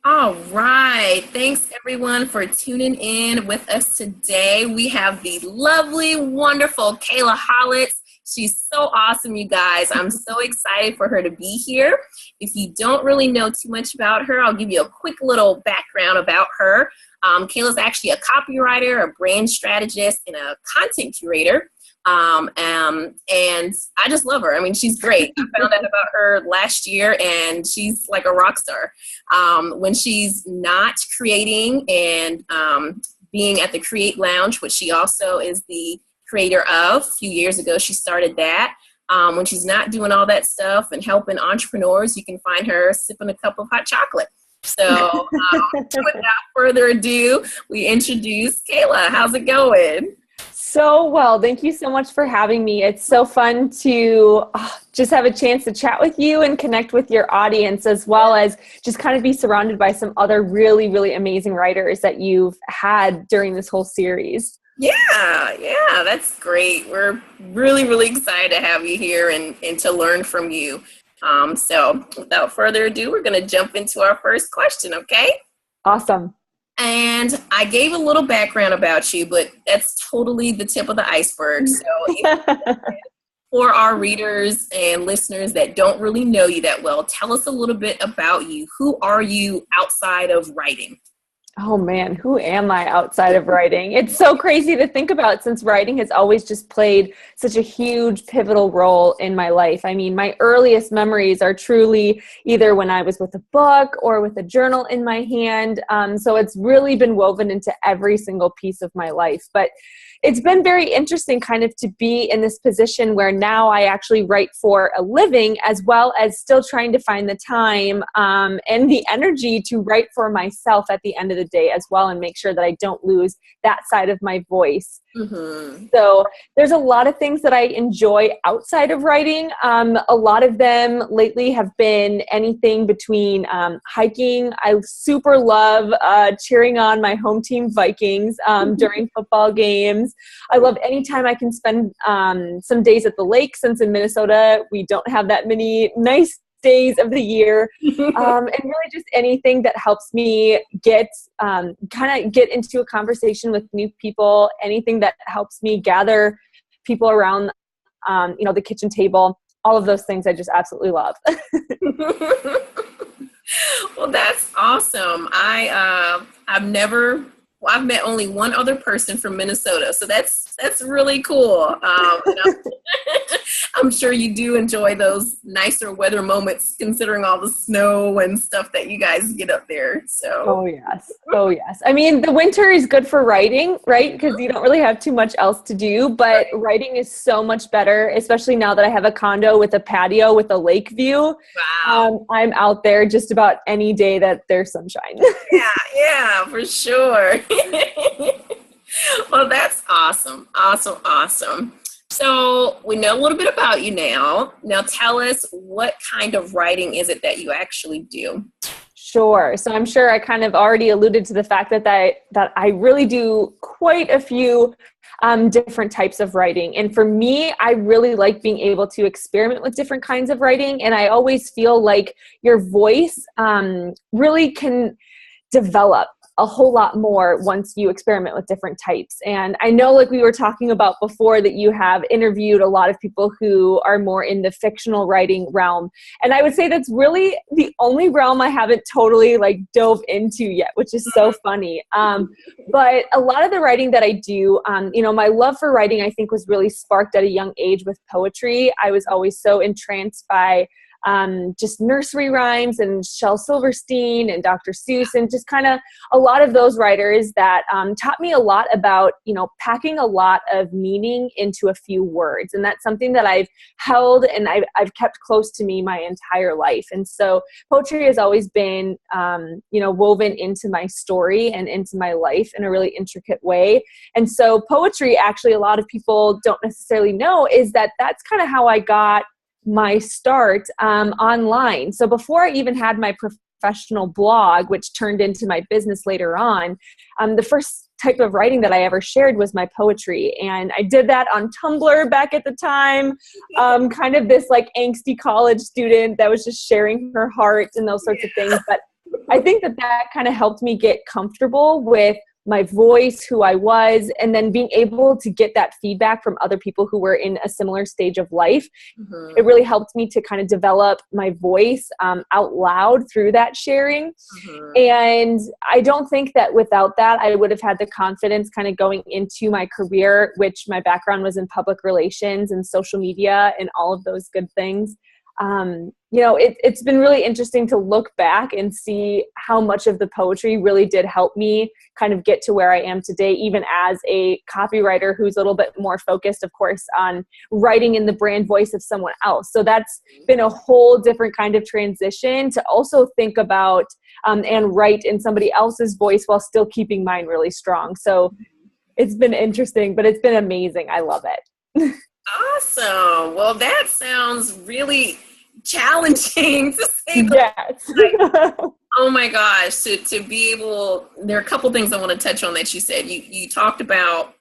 All right. Thanks everyone for tuning in with us today. We have the lovely, wonderful Kayla Hollatz. She's so awesome, you guys. I'm so excited for her to be here. If you don't really know too much about her, I'll give you a quick little background about her. Kayla's actually a copywriter, a brand strategist, and a content curator. And I just love her. I mean, she's great. I found out about her last year and she's like a rock star. When she's not creating and being at the Create Lounge, which she also is the creator of. A few years ago, she started that. When she's not doing all that stuff and helping entrepreneurs, you can find her sipping a cup of hot chocolate. So without further ado, we introduce Kayla. How's it going? So well, thank you so much for having me. It's so fun to just have a chance to chat with you and connect with your audience, as well as just kind of be surrounded by some other really, really amazing writers that you've had during this whole series. Yeah, that's great. We're really, really excited to have you here and to learn from you. So without further ado, we're going to jump into our first question, okay? Awesome. And I gave a little background about you, but that's totally the tip of the iceberg. So for our readers and listeners that don't really know you that well, tell us a little bit about you. Who are you outside of writing? Oh man, who am I outside of writing? It's so crazy to think about, since writing has always just played such a huge pivotal role in my life. I mean, my earliest memories are truly either when I was with a book or with a journal in my hand. So it's really been woven into every single piece of my life. But it's been very interesting kind of to be in this position where now I actually write for a living, as well as still trying to find the time and the energy to write for myself at the end of the day as well, and make sure that I don't lose that side of my voice. Mm-hmm. So there's a lot of things that I enjoy outside of writing. A lot of them lately have been anything between hiking. I super love cheering on my home team Vikings during football games. I love anytime I can spend some days at the lake, since in Minnesota we don't have that many nice days of the year, and really just anything that helps me get into a conversation with new people, anything that helps me gather people around the kitchen table. All of those things I just absolutely love. Well, that's awesome. I've met only one other person from Minnesota, so that's really cool. I'm sure you do enjoy those nicer weather moments, considering all the snow and stuff that you guys get up there. So. Oh yes. I mean, the winter is good for writing, right? Because you don't really have too much else to do. But writing is so much better, especially now that I have a condo with a patio with a lake view. Wow. I'm out there just about any day that there's sunshine. Yeah, for sure. Well, that's awesome. Awesome. So we know a little bit about you now. Now tell us, what kind of writing is it that you actually do? Sure. So I'm sure I kind of already alluded to the fact that I really do quite a few different types of writing. And for me, I really like being able to experiment with different kinds of writing. And I always feel like your voice really can develop a whole lot more once you experiment with different types. And I know, like we were talking about before, that you have interviewed a lot of people who are more in the fictional writing realm. And I would say that's really the only realm I haven't totally dove into yet, which is so funny. But a lot of the writing that I do, my love for writing, I think, was really sparked at a young age with poetry. I was always so entranced by just nursery rhymes and Shel Silverstein and Dr. Seuss, and just kind of a lot of those writers that taught me a lot about, packing a lot of meaning into a few words. And that's something that I've held and I've kept close to me my entire life. And so poetry has always been, woven into my story and into my life in a really intricate way. And so poetry, actually, a lot of people don't necessarily know, is that that's kind of how I got my start online. So before I even had my professional blog, which turned into my business later on, the first type of writing that I ever shared was my poetry. And I did that on Tumblr back at the time, kind of this angsty college student that was just sharing her heart and those sorts of things. But I think that kind of helped me get comfortable with my voice, who I was, and then being able to get that feedback from other people who were in a similar stage of life. Mm-hmm. It really helped me to kind of develop my voice out loud through that sharing. Mm-hmm. And I don't think that without that, I would have had the confidence kind of going into my career, which my background was in public relations and social media and all of those good things. It's been really interesting to look back and see how much of the poetry really did help me kind of get to where I am today, even as a copywriter who's a little bit more focused, of course, on writing in the brand voice of someone else. So that's been a whole different kind of transition to also think about and write in somebody else's voice while still keeping mine really strong. So it's been interesting, but it's been amazing. I love it. Awesome. Well, that sounds really challenging to say the Yes. like, oh my gosh, to be able, there are a couple things I want to touch on that you said. You talked about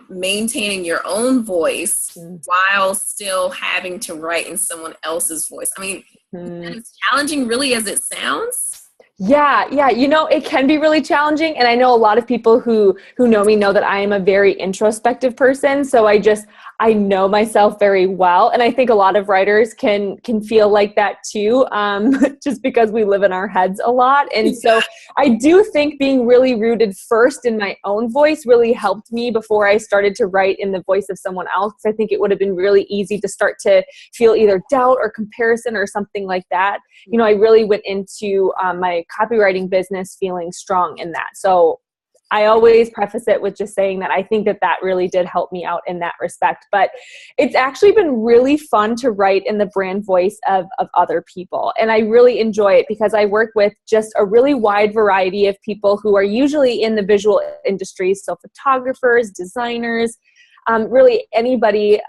maintaining your own voice while still having to write in someone else's voice. I mean, it's challenging really as it sounds. Yeah. It can be really challenging. And I know a lot of people who know me know that I am a very introspective person. So I know myself very well. And I think a lot of writers can feel like that too, just because we live in our heads a lot. And so I do think being really rooted first in my own voice really helped me before I started to write in the voice of someone else. I think it would have been really easy to start to feel either doubt or comparison or something like that. I really went into my copywriting business feeling strong in that. So I always preface it with just saying that I think that really did help me out in that respect. But it's actually been really fun to write in the brand voice of other people. And I really enjoy it because I work with just a really wide variety of people who are usually in the visual industry. So photographers, designers, really anybody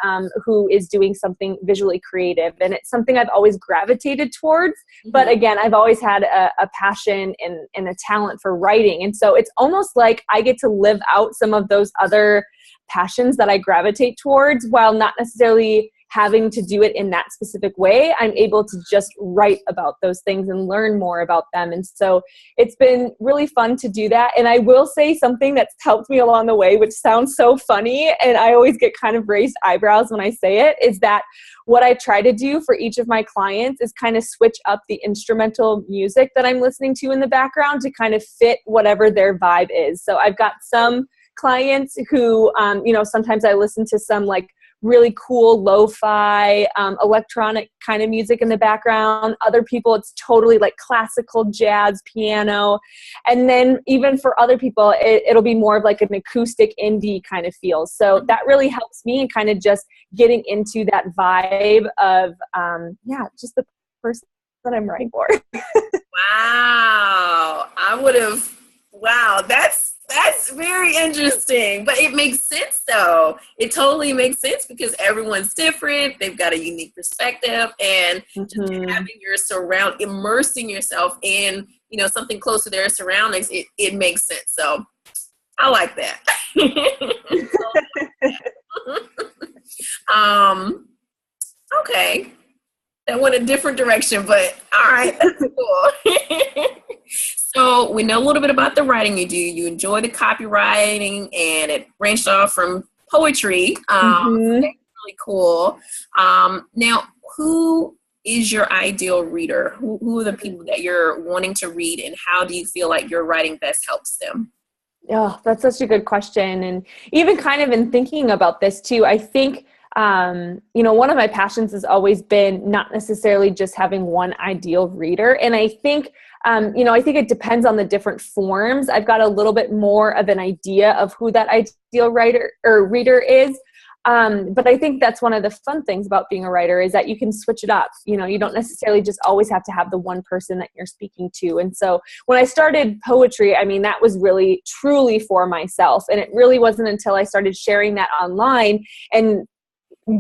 who is doing something visually creative. And it's something I've always gravitated towards. But again, I've always had a passion and a talent for writing. And so it's almost like I get to live out some of those other passions that I gravitate towards while not necessarily having to do it in that specific way. I'm able to just write about those things and learn more about them. And so it's been really fun to do that. And I will say something that's helped me along the way, which sounds so funny, and I always get kind of raised eyebrows when I say it, is that what I try to do for each of my clients is kind of switch up the instrumental music that I'm listening to in the background to kind of fit whatever their vibe is. So I've got some clients who, sometimes I listen to some like really cool lo-fi electronic kind of music in the background. Other people, it's totally like classical jazz piano. And then even for other people, it'll be more of like an acoustic indie kind of feel. So that really helps me in kind of just getting into that vibe of, just the person that I'm writing for. Wow, that's very interesting, but it makes sense though. It totally makes sense because everyone's different. They've got a unique perspective, and just having immersing yourself in, something close to their surroundings, it makes sense. So I like that. Okay. That went a different direction, but all right, that's cool. So we know a little bit about the writing you do. You enjoy the copywriting, and it branched off from poetry. So that's really cool. Now, who is your ideal reader? Who are the people that you're wanting to read, and how do you feel like your writing best helps them? Oh, that's such a good question. And even kind of in thinking about this too, I think one of my passions has always been not necessarily just having one ideal reader. And I think, I think it depends on the different forms. I've got a little bit more of an idea of who that ideal writer or reader is. But I think that's one of the fun things about being a writer is that you can switch it up. You don't necessarily just always have to have the one person that you're speaking to. And so when I started poetry, that was really truly for myself. And it really wasn't until I started sharing that online and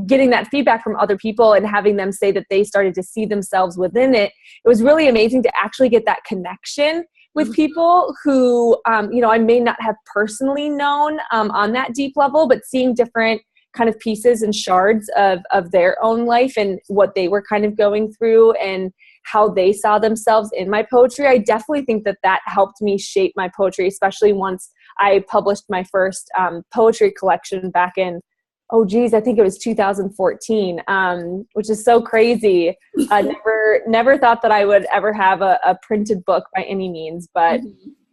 getting that feedback from other people and having them say that they started to see themselves within it. It was really amazing to actually get that connection with people who, I may not have personally known on that deep level, but seeing different kind of pieces and shards of their own life and what they were kind of going through, and how they saw themselves in my poetry. I definitely think that that helped me shape my poetry, especially once I published my first poetry collection back in, oh geez, I think it was 2014, which is so crazy. Never thought that I would ever have a printed book by any means, but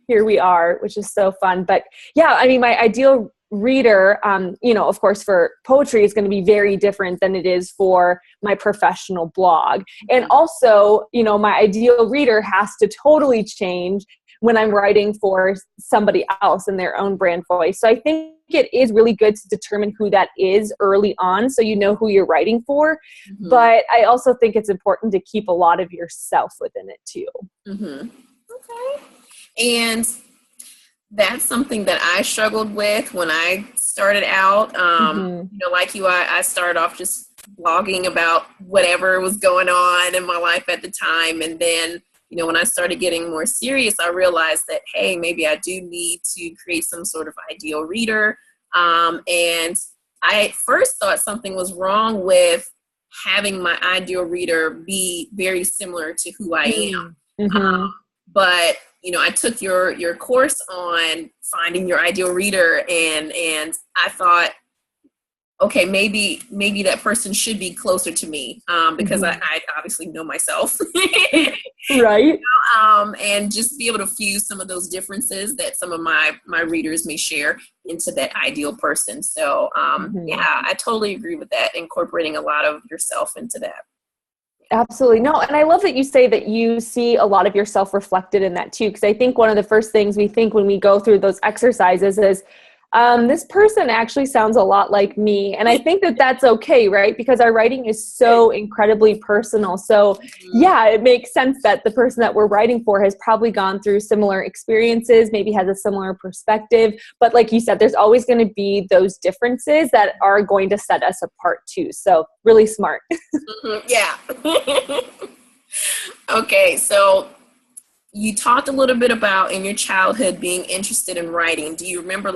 here we are, which is so fun. But yeah, I mean, my ideal reader, of course, for poetry is going to be very different than it is for my professional blog. And also, my ideal reader has to totally change when I'm writing for somebody else in their own brand voice. So I think it is really good to determine who that is early on, so you know who you're writing for. But I also think it's important to keep a lot of yourself within it too. Okay. And that's something that I struggled with when I started out. Like you, I started off just blogging about whatever was going on in my life at the time. And then, when I started getting more serious, I realized that, hey, maybe I do need to create some sort of ideal reader. And I at first thought something was wrong with having my ideal reader be very similar to who I am. But I took your course on finding your ideal reader, and I thought, okay, maybe that person should be closer to me, because I obviously know myself, right? And just be able to fuse some of those differences that some of my readers may share into that ideal person. So yeah, I totally agree with that, incorporating a lot of yourself into that. Absolutely. No. And I love that you say that you see a lot of yourself reflected in that too. Because I think one of the first things we think when we go through those exercises is, this person actually sounds a lot like me. And I think that that's okay, right? Because our writing is so incredibly personal. So yeah, it makes sense that the person that we're writing for has probably gone through similar experiences, maybe has a similar perspective. But like you said, there's always going to be those differences that are going to set us apart too. So really smart. Yeah. Okay. So you talked a little bit about in your childhood being interested in writing. Do you remember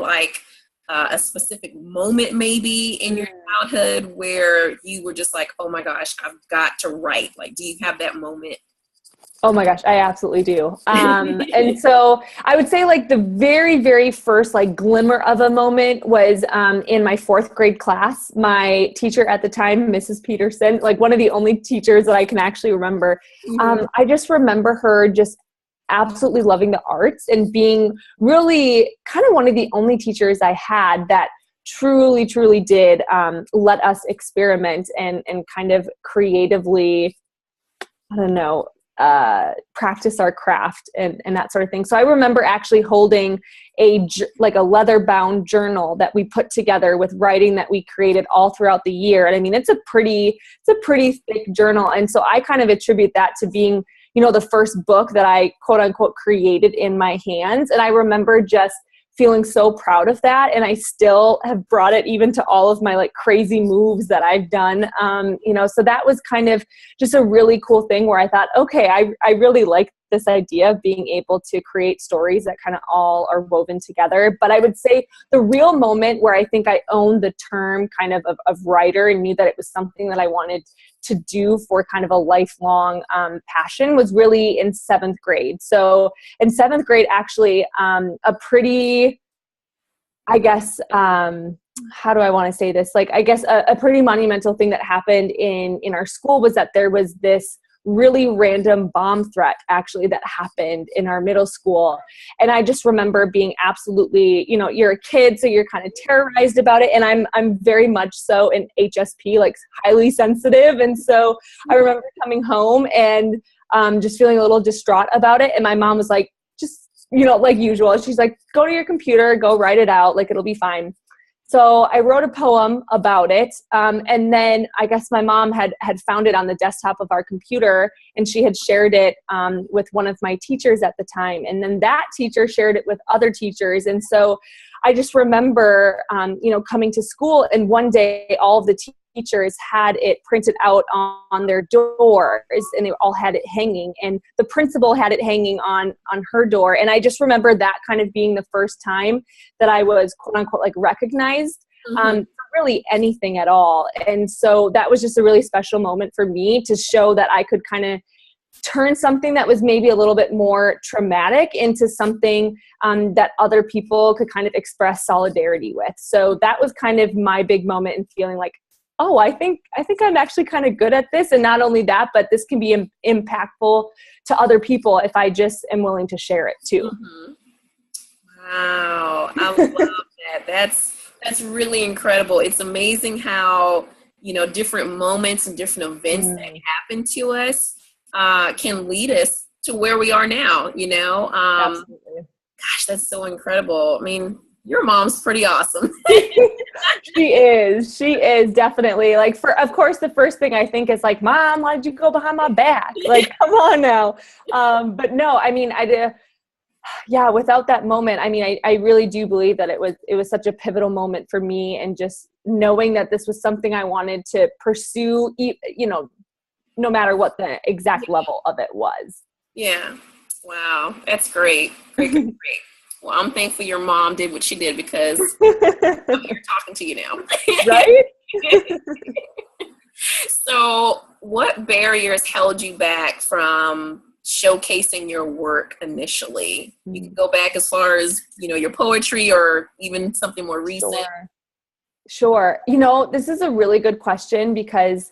a specific moment maybe in your childhood where you were just like, oh my gosh, I've got to write? Like, do you have that moment? Oh my gosh, I absolutely do. And so I would say the very, very first glimmer of a moment was in my 4th grade class. My teacher at the time, Mrs. Peterson, one of the only teachers that I can actually remember. I just remember her just absolutely loving the arts and being really kind of one of the only teachers I had that truly, truly did let us experiment and kind of creatively, practice our craft and that sort of thing. So I remember actually holding a leather-bound journal that we put together with writing that we created all throughout the year. And I mean, it's a pretty thick journal. And so I kind of attribute that to being the first book that I quote unquote created in my hands. And I remember just feeling so proud of that. And I still have brought it even to all of my crazy moves that I've done. So that was kind of just a really cool thing where I thought, okay, I really like this idea of being able to create stories that kind of all are woven together. But I would say the real moment where I think I owned the term kind of writer and knew that it was something that I wanted to do for kind of a lifelong passion was really in 7th grade. So in 7th grade, actually, a pretty, I guess, how do I want to say this? I guess a pretty monumental thing that happened in our school was that there was this really random bomb threat actually that happened in our middle school. And I just remember being absolutely, you're a kid, so you're kind of terrorized about it. And I'm very much so an HSP, highly sensitive. And so I remember coming home and just feeling a little distraught about it. And my mom was like, just, like usual, she's like, go to your computer, go write it out. It'll be fine. So I wrote a poem about it. And then I guess my mom had found it on the desktop of our computer, and she had shared it with one of my teachers at the time. And then that teacher shared it with other teachers. And so I just remember, coming to school, and one day all of the teachers had it printed out on their doors, and they all had it hanging, and the principal had it hanging on her door. And I just remember that kind of being the first time that I was quote unquote recognized for really anything at all. And so that was just a really special moment for me to show that I could kind of turn something that was maybe a little bit more traumatic into something that other people could kind of express solidarity with. So that was kind of my big moment in feeling like, oh, I think I'm actually kind of good at this. And not only that, but this can be impactful to other people if I just am willing to share it too. Mm-hmm. Wow. I love that. That's really incredible. It's amazing how, different moments and different events that happen to us can lead us to where we are now, Absolutely. Gosh, that's so incredible. I mean, your mom's pretty awesome. She is definitely like, of course, the first thing I think is like, Mom, why did you go behind my back? Like, come on now. But no, I mean, without that moment, I mean, I really do believe that it was such a pivotal moment for me, and just knowing that this was something I wanted to pursue, no matter what the exact level of it was. Yeah. Wow. That's great. Great. Well, I'm thankful your mom did what she did, because I'm here talking to you now. Right? So what barriers held you back from showcasing your work initially? You can go back as far as, your poetry, or even something more recent. Sure. This is a really good question, because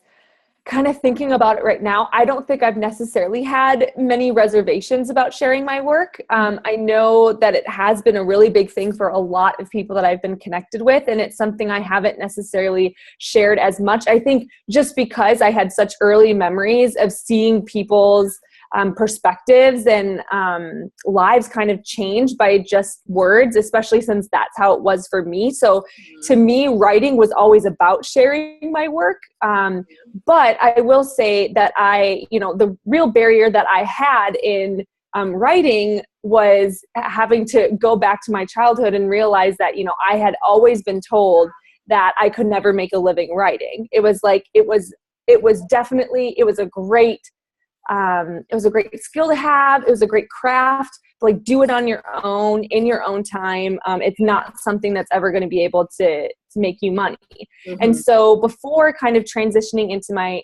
kind of thinking about it right now, I don't think I've necessarily had many reservations about sharing my work. I know that it has been a really big thing for a lot of people that I've been connected with, and it's something I haven't necessarily shared as much. I think just because I had such early memories of seeing people's perspectives and lives kind of changed by just words, especially since that's how it was for me. So to me, writing was always about sharing my work. But I will say that the real barrier that I had in writing was having to go back to my childhood and realize that, I had always been told that I could never make a living writing. It was a great skill to have. It was a great craft, like do it on your own, in your own time. It's not something that's ever going to be able to make you money. Mm-hmm. And so before kind of transitioning into my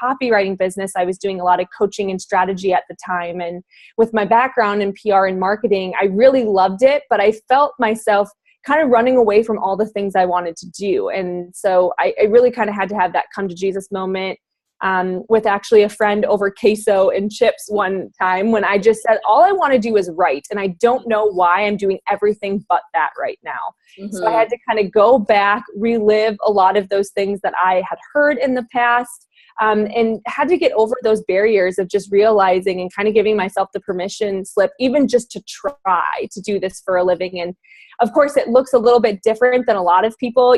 copywriting business, I was doing a lot of coaching and strategy at the time. And with my background in PR and marketing, I really loved it, but I felt myself kind of running away from all the things I wanted to do. And so I really kind of had to have that come to Jesus moment. With actually a friend over queso and chips one time, when I just said, all I want to do is write. And I don't know why I'm doing everything but that right now. Mm-hmm. So I had to kind of go back, relive a lot of those things that I had heard in the past, and had to get over those barriers of just realizing and kind of giving myself the permission slip, even just to try to do this for a living. And of course, it looks a little bit different than a lot of people.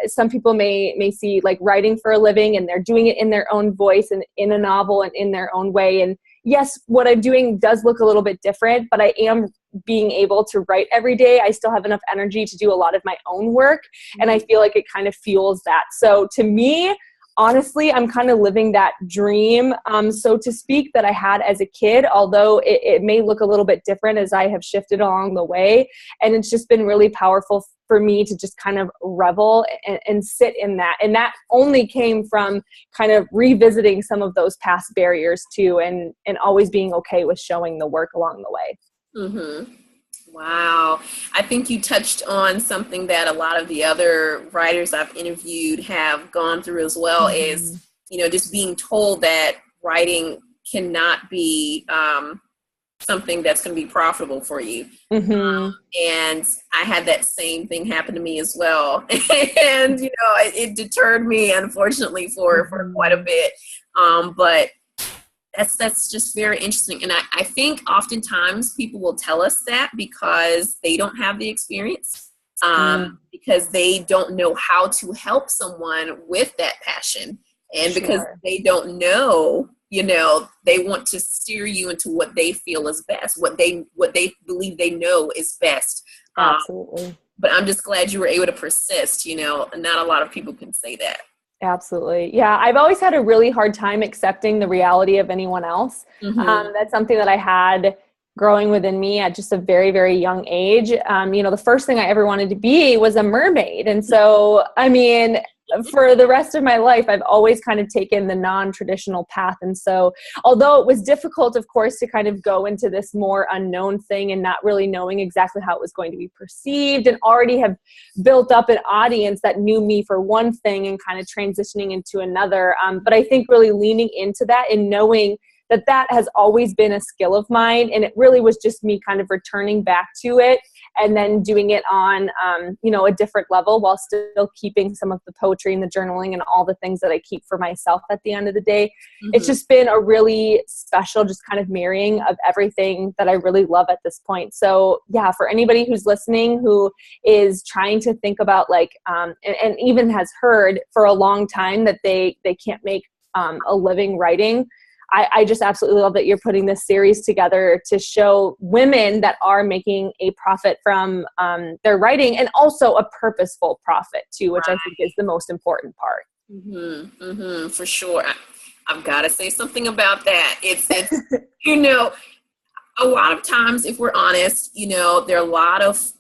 Some people may see like writing for a living, and they're doing it in their own voice and in a novel and in their own way. And yes, what I'm doing does look a little bit different, but I am being able to write every day. I still have enough energy to do a lot of my own work, and I feel like it kind of fuels that. So to me, honestly, I'm kind of living that dream, so to speak, that I had as a kid, although it may look a little bit different as I have shifted along the way. And it's just been really powerful for me to just kind of revel and sit in that. And that only came from kind of revisiting some of those past barriers too, and always being okay with showing the work along the way. Mm-hmm. Wow. I think you touched on something that a lot of the other writers I've interviewed have gone through as well, is, just being told that writing cannot be something that's going to be profitable for you. Mm-hmm. And I had that same thing happen to me as well. And, it deterred me, unfortunately, for quite a bit. But that's just very interesting. And I think oftentimes people will tell us that because they don't have the experience, because they don't know how to help someone with that passion. And because they don't know, they want to steer you into what they feel is best, what they believe they know is best. Absolutely. But I'm just glad you were able to persist. Not a lot of people can say that. Absolutely. Yeah. I've always had a really hard time accepting the reality of anyone else. Mm-hmm. That's something that I had growing within me at just a very, very young age. The first thing I ever wanted to be was a mermaid. And so, I mean, for the rest of my life, I've always kind of taken the non-traditional path. And so although it was difficult, of course, to kind of go into this more unknown thing and not really knowing exactly how it was going to be perceived, and already have built up an audience that knew me for one thing and kind of transitioning into another. But I think really leaning into that and knowing that that has always been a skill of mine. And it really was just me kind of returning back to it and then doing it on, a different level while still keeping some of the poetry and the journaling and all the things that I keep for myself at the end of the day. Mm-hmm. It's just been a really special, just kind of marrying of everything that I really love at this point. So yeah, for anybody who's listening, who is trying to think about and even has heard for a long time that they can't make a living writing, I just absolutely love that you're putting this series together to show women that are making a profit from their writing, and also a purposeful profit too, which I think is the most important part. Mm-hmm, mm-hmm, for sure. I've got to say something about that. It's a lot of times, if we're honest, there are a lot of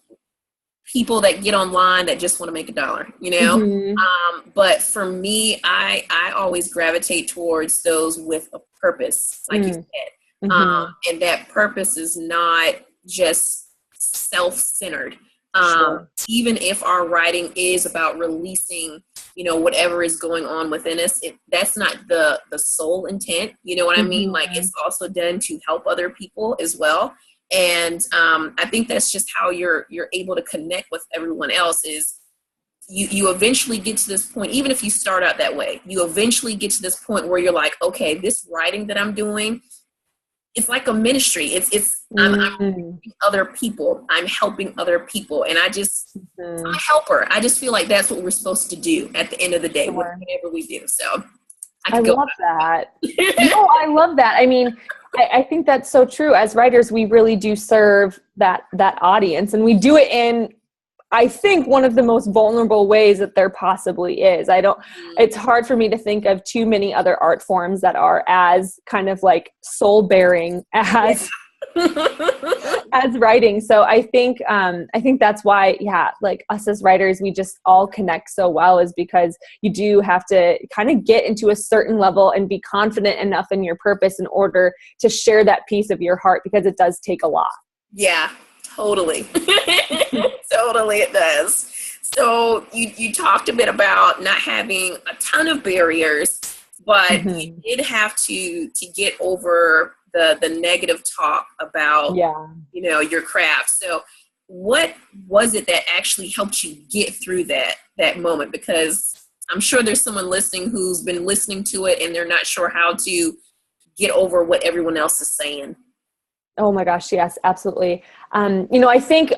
people that get online that just want to make $1, Mm-hmm. But for me, I always gravitate towards those with a purpose, like you said. Mm-hmm. And that purpose is not just self-centered. Sure. Even if our writing is about releasing, whatever is going on within us, that's not the sole intent. You know what I mean? Like, it's also done to help other people as well. And I think that's just how you're able to connect with everyone else. Is you eventually get to this point, even if you start out that way, you eventually get to this point where you're like, okay, this writing that I'm doing, it's like a ministry. I'm helping other people. I'm helping other people. And I'm a helper. I just feel like that's what we're supposed to do at the end of the day, whatever we do. So I love that. No, I love that. I mean, I think that's so true. As writers, we really do serve that audience, and we do it in, I think, one of the most vulnerable ways that there possibly is. It's hard for me to think of too many other art forms that are as kind of like soul bearing as as writing. So I think that's why, like us as writers, we just all connect so well, is because you do have to kind of get into a certain level and be confident enough in your purpose in order to share that piece of your heart, because it does take a lot. Yeah, totally. Totally it does. So you talked a bit about not having a ton of barriers, but you did have to get over the negative talk about, your craft. So what was it that actually helped you get through that moment? Because I'm sure there's someone listening who's been listening to it and they're not sure how to get over what everyone else is saying. Oh my gosh, yes, absolutely. I think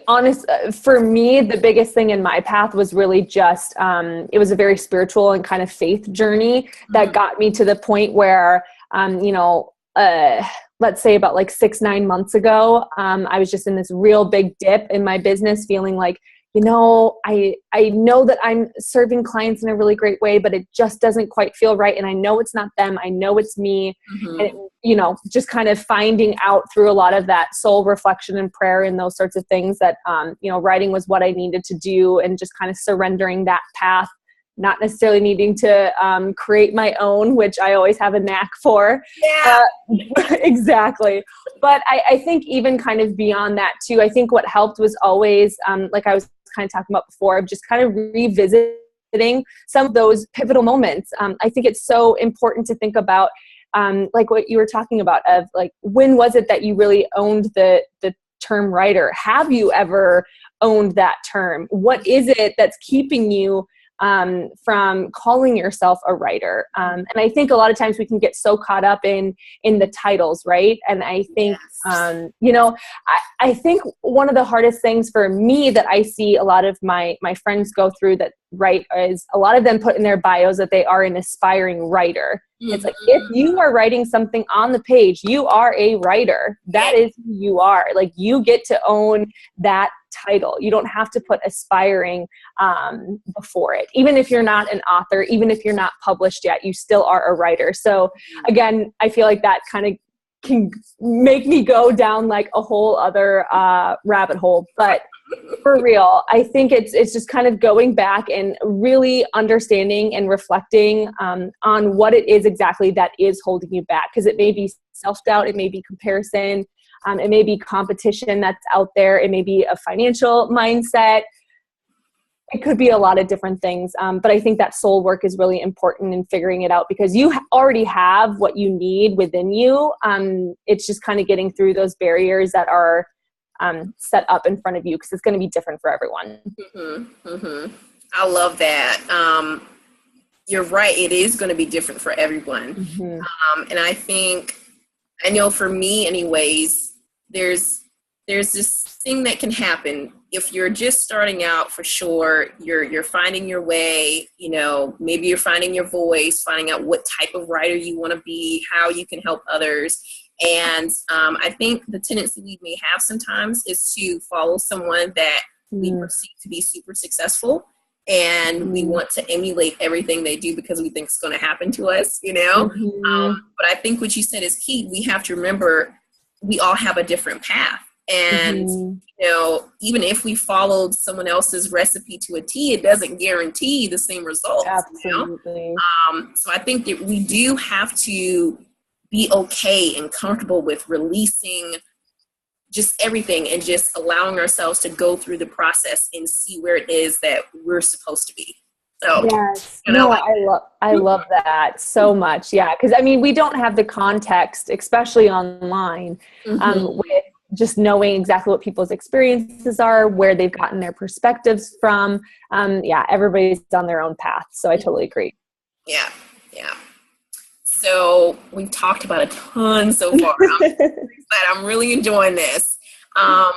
for me, the biggest thing in my path was really just, it was a very spiritual and kind of faith journey that got me to the point where, let's say about like 6-9 months ago, I was just in this real big dip in my business, feeling like, I know that I'm serving clients in a really great way, but it just doesn't quite feel right. And I know it's not them. I know it's me. And, just kind of finding out through a lot of that soul reflection and prayer and those sorts of things that, writing was what I needed to do, and just kind of surrendering that path, not necessarily needing to create my own, which I always have a knack for. Yeah. Exactly. But I think even kind of beyond that too, I think what helped was always, like I was kind of talking about before, of just kind of revisiting some of those pivotal moments. I think it's so important to think about, like what you were talking about, of like, when was it that you really owned the term writer? Have you ever owned that term? What is it that's keeping you from calling yourself a writer? And I think a lot of times we can get so caught up in the titles, right? And I think, I think one of the hardest things for me that I see a lot of my friends go through that write is, a lot of them put in their bios that they are an aspiring writer. It's like, if you are writing something on the page, you are a writer. That is who you are. Like, you get to own that title. You don't have to put aspiring before it. Even if you're not an author, even if you're not published yet, you still are a writer. So again, I feel like that kind of can make me go down like a whole other rabbit hole. But For real. I think it's just kind of going back and really understanding and reflecting on what it is exactly that is holding you back. Because it may be self-doubt, it may be comparison, it may be competition that's out there, it may be a financial mindset. It could be a lot of different things. But I think that soul work is really important in figuring it out, because you already have what you need within you. It's just kind of getting through those barriers that are set up in front of you, because it's going to be different for everyone. Mm-hmm, mm-hmm. I love that. You're right. It is going to be different for everyone. Mm-hmm. And I know for me anyways, there's this thing that can happen if you're just starting out. For sure, you're finding your way, maybe you're finding your voice, finding out what type of writer you want to be, how you can help others. And I think the tendency we may have sometimes is to follow someone that we perceive to be super successful, and we want to emulate everything they do because we think it's going to happen to us, But I think what you said is key. We have to remember we all have a different path. And, even if we followed someone else's recipe to a T, it doesn't guarantee the same results. Absolutely. So I think that we do have to be okay and comfortable with releasing just everything and just allowing ourselves to go through the process and see where it is that we're supposed to be. So, yes. I love that so much. Yeah. Cause we don't have the context, especially online, with just knowing exactly what people's experiences are, where they've gotten their perspectives from. Everybody's on their own path. So I totally agree. Yeah. Yeah. So we've talked about a ton so far. I'm really enjoying this. Are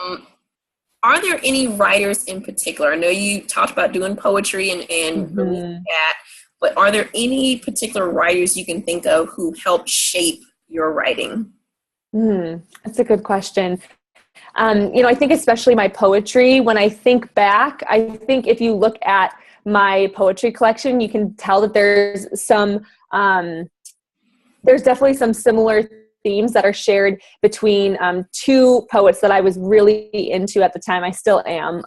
there any writers in particular? I know you talked about doing poetry and releasing that, but are there any particular writers you can think of who helped shape your writing? That's a good question. I think especially my poetry, when I think back, I think if you look at my poetry collection, you can tell that there's definitely some similar themes that are shared between two poets that I was really into at the time. I still am,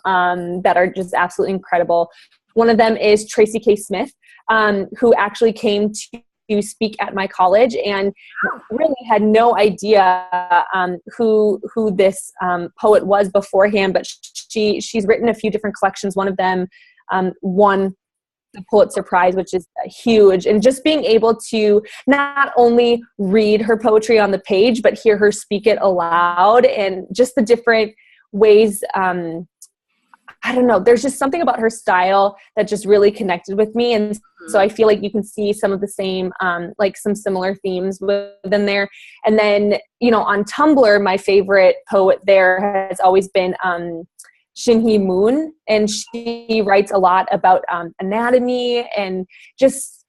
that are just absolutely incredible. One of them is Tracy K. Smith, who actually came to speak at my college, and really had no idea who this poet was beforehand. But she's written a few different collections. One of them won the Pulitzer Prize, which is huge. And just being able to not only read her poetry on the page, but hear her speak it aloud, and just the different ways. I don't know. There's just something about her style that just really connected with me. And so I feel like you can see some of the same, like some similar themes within there. And then, on Tumblr, my favorite poet there has always been Shinhee Moon. And she writes a lot about anatomy and just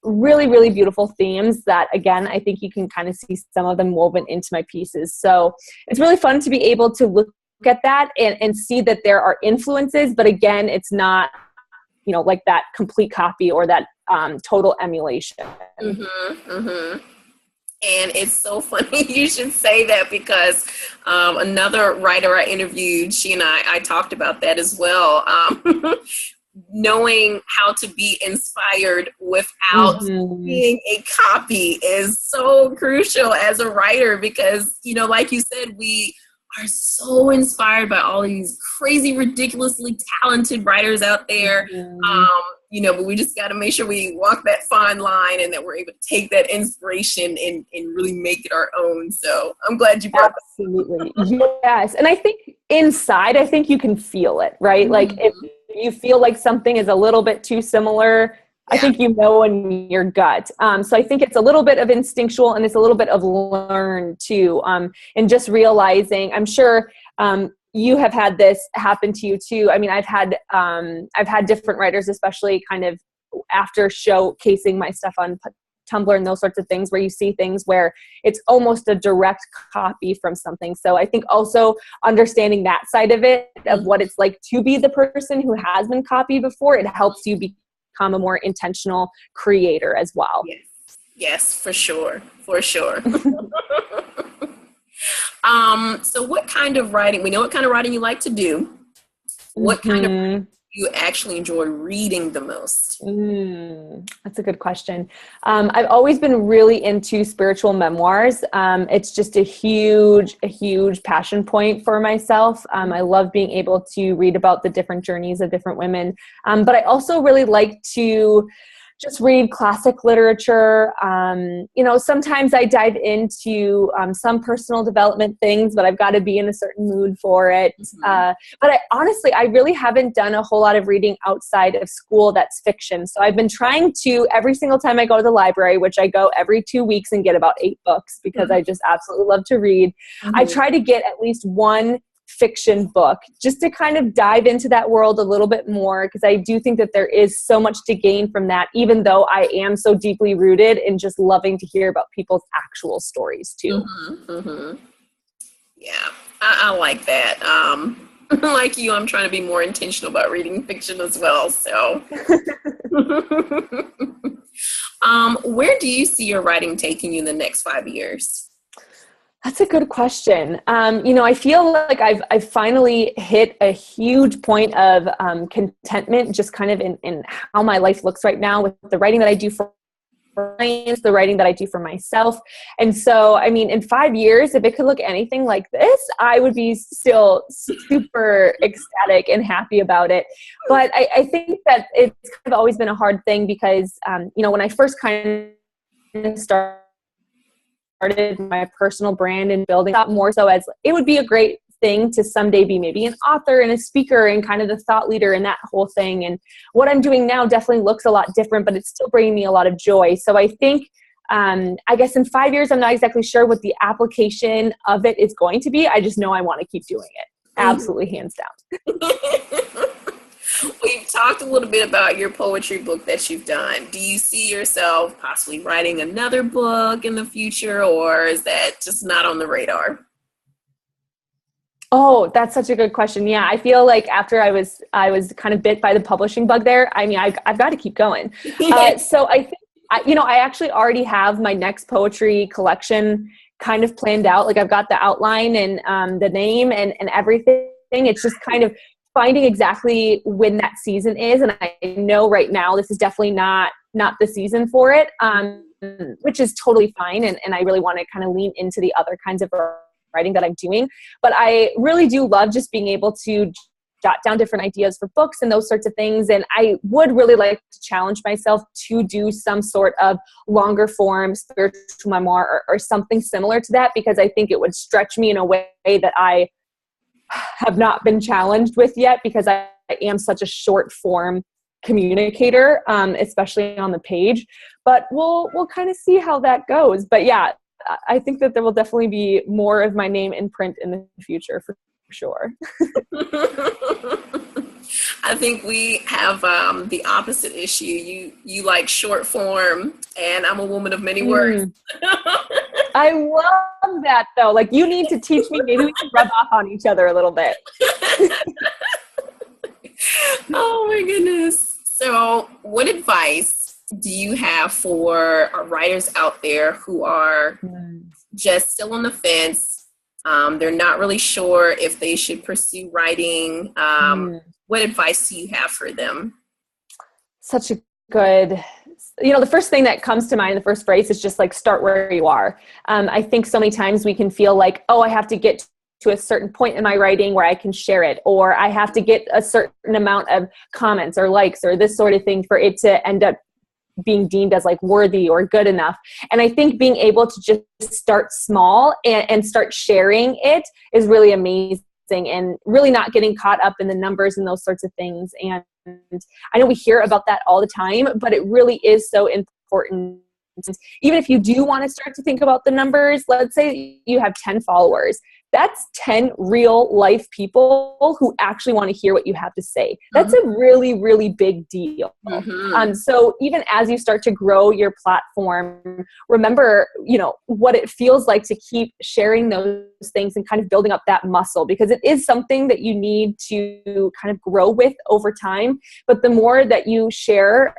really, really beautiful themes that, again, I think you can kind of see some of them woven into my pieces. So it's really fun to be able to look at that and see that there are influences, but again, it's not, like that complete copy or that total emulation. And it's so funny you should say that, because another writer I interviewed, she and I talked about that as well. Knowing how to be inspired without being a copy is so crucial as a writer, because, like you said, we are so inspired by all these crazy, ridiculously talented writers out there. But we just got to make sure we walk that fine line and that we're able to take that inspiration and really make it our own. So I'm glad you brought that. Absolutely. Yes. And I think inside, you can feel it, right? Like if you feel like something is a little bit too similar, I think in your gut. So I think it's a little bit of instinctual, and it's a little bit of learned too. And just realizing, I'm sure you have had this happen to you too. I've had different writers, especially kind of after showcasing my stuff on Tumblr and those sorts of things, where you see things where it's almost a direct copy from something. So I think also understanding that side of it, of what it's like to be the person who has been copied before, it helps you become a more intentional creator as well. Yes, for sure. So what kind of writing, we know what kind of writing you like to do. what kind of do you actually enjoy reading the most? That's a good question. I've always been really into spiritual memoirs. It's just a huge passion point for myself. I love being able to read about the different journeys of different women. But I also really like to just read classic literature. Sometimes I dive into some personal development things, but I've got to be in a certain mood for it. But I really haven't done a whole lot of reading outside of school that's fiction. So I've been trying to, every single time I go to the library, which I go every 2 weeks and get about 8 books because I just absolutely love to read. I try to get at least one fiction book just to kind of dive into that world a little bit more, because I do think that there is so much to gain from that, even though I am so deeply rooted in just loving to hear about people's actual stories too. Yeah, I like that. Like you, I'm trying to be more intentional about reading fiction as well. So, where do you see your writing taking you in the next 5 years? That's a good question. I feel like I've finally hit a huge point of contentment, just kind of in how my life looks right now with the writing that I do for clients, the writing that I do for myself. And so, in 5 years, if it could look anything like this, I would be still super ecstatic and happy about it. But I think that it's kind of always been a hard thing because, when I first kind of started my personal brand and building up more so as it would be a great thing to someday be maybe an author and a speaker and kind of the thought leader and that whole thing. And what I'm doing now definitely looks a lot different, but it's still bringing me a lot of joy. So I think, I guess in 5 years, I'm not exactly sure what the application of it is going to be. I just know I want to keep doing it. Absolutely, hands down. We've talked a little bit about your poetry book that you've done. Do you see yourself possibly writing another book in the future, or is that just not on the radar? Oh, that's such a good question. Yeah, I feel like after I was kind of bit by the publishing bug there. I've got to keep going. So I think, I actually already have my next poetry collection kind of planned out. Like I've got the outline and the name and everything. It's just kind of finding exactly when that season is. And I know right now this is definitely not the season for it, which is totally fine. And I really want to kind of lean into the other kinds of writing that I'm doing. But I really do love just being able to jot down different ideas for books and those sorts of things. And I would really like to challenge myself to do some sort of longer form spiritual memoir or something similar to that, because I think it would stretch me in a way that I have not been challenged with yet, because I am such a short form communicator, especially on the page. But we'll kind of see how that goes. But yeah, I think that there will definitely be more of my name in print in the future for sure. I think we have the opposite issue. You like short form, and I'm a woman of many words. I love that though. Like you need to teach me. Maybe we can rub off on each other a little bit. Oh my goodness. So what advice do you have for our writers out there who are just still on the fence? They're not really sure if they should pursue writing. What advice do you have for them? Such a good, the first thing that comes to mind, the first phrase is just like, start where you are. I think so many times we can feel like, oh, I have to get to a certain point in my writing where I can share it, or I have to get a certain amount of comments or likes or this sort of thing for it to end up being deemed as like worthy or good enough. And I think being able to just start small and start sharing it is really amazing, and really not getting caught up in the numbers and those sorts of things. And I know we hear about that all the time, but it really is so important. Even if you do want to start to think about the numbers, let's say you have 10 followers. That's 10 real life people who actually want to hear what you have to say. That's a really, really big deal. So even as you start to grow your platform, remember, what it feels like to keep sharing those things and kind of building up that muscle, because it is something that you need to kind of grow with over time. But the more that you share,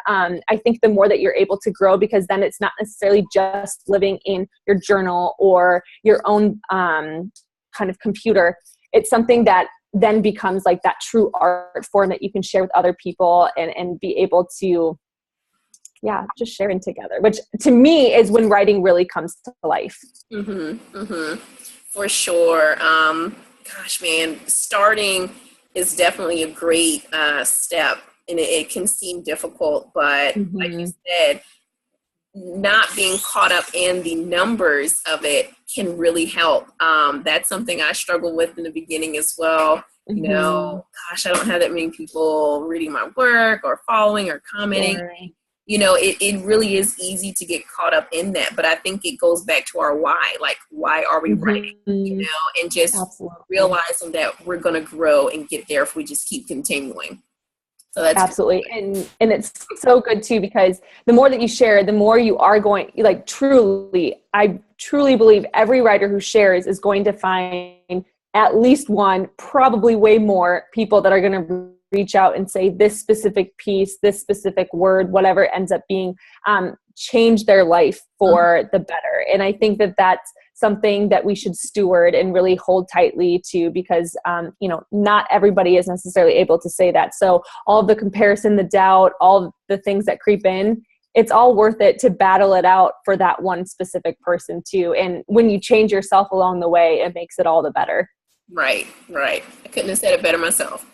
I think the more that you're able to grow, because then it's not necessarily just living in your journal or your own kind of computer. It's something that then becomes like that true art form that you can share with other people and be able to, just sharing together, which to me is when writing really comes to life. For sure. Gosh, man, starting is definitely a great step, and it can seem difficult, but like you said, not being caught up in the numbers of it can really help. That's something I struggled with in the beginning as well. You know, gosh, I don't have that many people reading my work or following or commenting. Sure. You know, it really is easy to get caught up in that. But I think it goes back to our why. Like, why are we writing? You know, and just realizing that we're going to grow and get there if we just keep continuing. So that's absolutely. And it's so good too, because the more that you share, the more you are going, like, I truly believe every writer who shares is going to find at least one, probably way more people that are going to reach out and say this specific piece, this specific word, whatever it ends up being, change their life for the better. And I think that that's something that we should steward and really hold tightly to, because, not everybody is necessarily able to say that. So all of the comparison, the doubt, all the things that creep in, it's all worth it to battle it out for that one specific person too. And when you change yourself along the way, it makes it all the better. Right. I couldn't have said it better myself.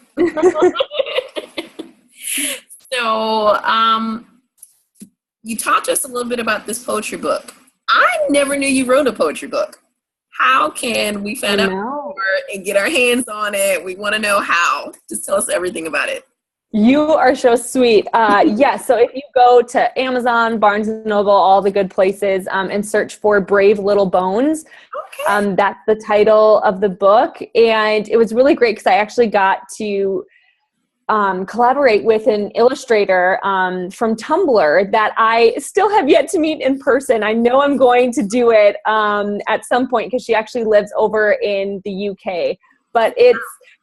So, you talked to us a little bit about this poetry book. I never knew you wrote a poetry book. How can we find out more and get our hands on it? We want to know how. Just tell us everything about it. You are so sweet. Yes. So if you go to Amazon, Barnes & Noble, all the good places, and search for Brave Little Bones, that's the title of the book. And it was really great because I actually got to collaborate with an illustrator from Tumblr that I still have yet to meet in person. I know I'm going to do it at some point because she actually lives over in the UK. But it's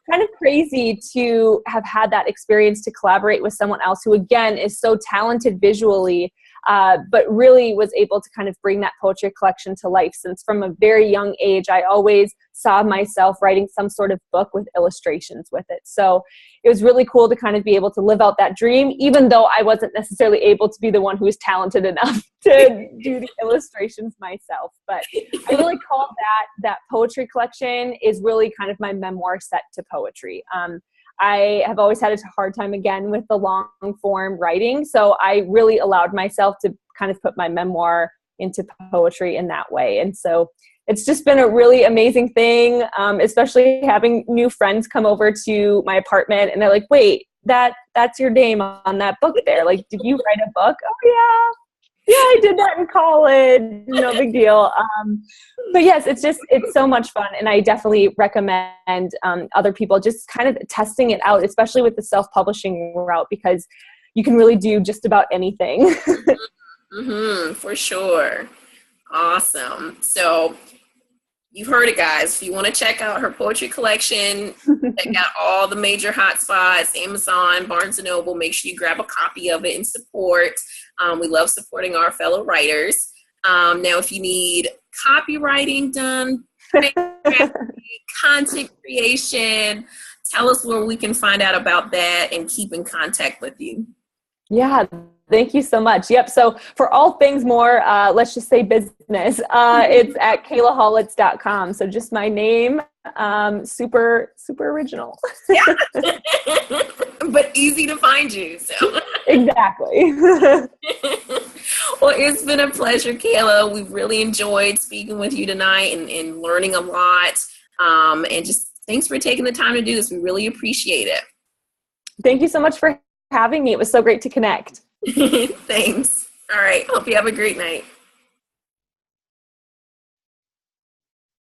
kind of crazy to have had that experience to collaborate with someone else who, again, is so talented visually, but really was able to kind of bring that poetry collection to life. Since from a very young age, I always saw myself writing some sort of book with illustrations with it. So it was really cool to kind of be able to live out that dream, even though I wasn't necessarily able to be the one who was talented enough to do the illustrations myself. But I really call that poetry collection is really kind of my memoir set to poetry. I have always had a hard time, again, with the long form writing. So I really allowed myself to kind of put my memoir into poetry in that way. And so it's just been a really amazing thing, especially having new friends come over to my apartment and they're like, wait, that's your name on that book there. Like, did you write a book? Oh, yeah. Yeah, I did that in college. No big deal. But yes, it's so much fun. And I definitely recommend other people just kind of testing it out, especially with the self-publishing route, because you can really do just about anything. For sure. Awesome. So you've heard it, guys. If you want to check out her poetry collection, check out all the major hotspots, Amazon, Barnes & Noble. Make sure you grab a copy of it and support. We love supporting our fellow writers. Now, if you need copywriting done, content creation, tell us where we can find out about that and keep in contact with you. Yeah. Thank you so much. Yep. So for all things more, let's just say business, it's at KaylaHollatz.com. So just my name, super original. Yeah. But easy to find you. So. Exactly. Well, it's been a pleasure, Kayla. We've really enjoyed speaking with you tonight and learning a lot. And just thanks for taking the time to do this. We really appreciate it. Thank you so much for having me. It was so great to connect. Thanks. All right. Hope you have a great night.